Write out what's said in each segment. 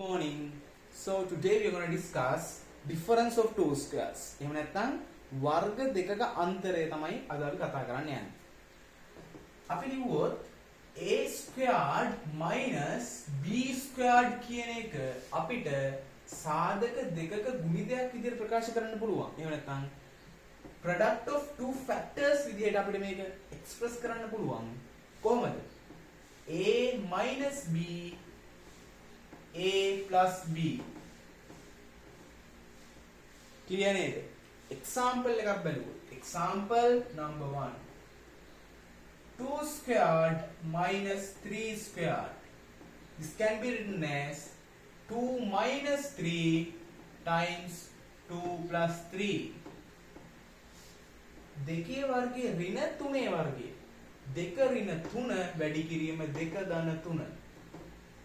Morning. So today we are going to discuss difference of two squares. එහෙම නැත්නම් වර්ග දෙකක අන්තරය තමයි අද අපි කතා කරන්න යන්නේ. අපි ලිව්වොත් a squared minus b squared කියන එක අපිට සාධක දෙකක ගුණිතයක් විදිහට ප්‍රකාශ කරන්න පුළුවන්. එහෙම නැත්නම් product of two factors විදිහට අපිට මේක express කරන්න පුළුවන්. කොහොමද? a minus b a plus b clear නේද? example එකක් බලමු. example number 1 2 squared minus 3 squared. This can be written as 2 minus 3 times 2 plus 3. දෙකේ වර්ගය ඍණ 3 වර්ගය. දෙක ඍණ 3 වැඩි කිරීම දෙක ධන 3.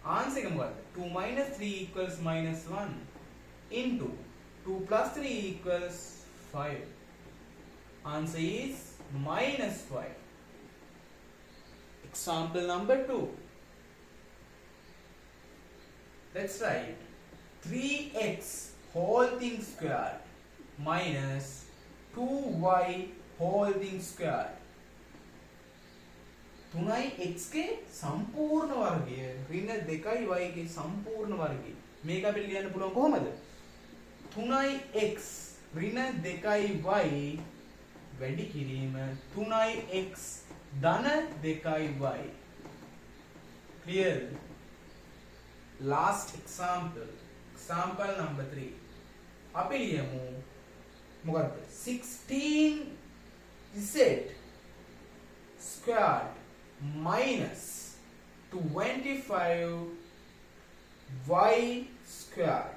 Answer එක මොකක්ද? 2 minus 3 equals minus 1 into 2 plus 3 equals 5. Answer is minus 5. Example number 2. Let's write 3x whole thing squared minus 2y whole thing squared. 3යි x ගේ සම්පූර්ණ වර්ගය ඍණ 2යි y ගේ සම්පූර්ණ වර්ගය. මේක අපිට ලියන්න පුළුවන් කොහමද? 3යි x ඍණ 2යි y වැඩි කිරීම 3යි x ධන 2යි y. Clear? Last example. Example number 3. අපි ලියමු මොකද්ද? 16z squared minus 25y squared.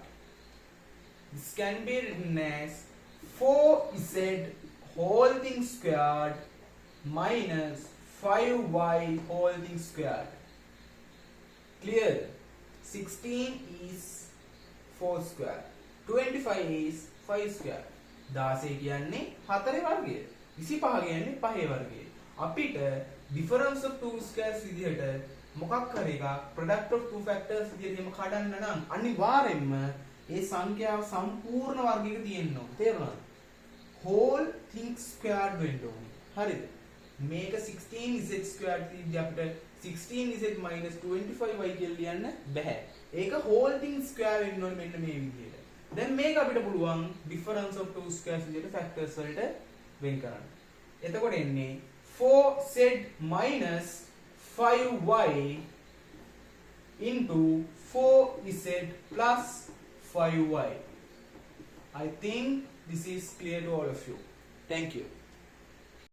This can be written as 4z whole thing squared minus 5y whole thing squared. Clear? 16 is 4 square. 25 is 5 square. 16 කියන්නේ 4 වර්ගය. 25 කියන්නේ 5 වර්ගය. අපිට difference of two squares විදිහට මොකක් හරි එකක් product of two factors විදිහට එහෙම කඩන්න නම් අනිවාර්යෙන්ම ඒ සංඛ්‍යාව සම්පූර්ණ වර්ගයක තියෙන්න ඕනේ. තේරුණාද? whole thing squared වෙන්න ඕනේ. හරිද? මේක 16z squared තියදී අපිට 16z minus 25y කියලා ලියන්න බෑ. ඒක whole thing square වෙන්න ඕනේ මෙන්න මේ විදිහට. දැන් මේක අපිට පුළුවන් difference of two squares විදිහට factors වලට වෙන් කරන්න. එතකොට එන්නේ 4z minus 5y into 4z plus 5y. I think this is clear to all of you. Thank you.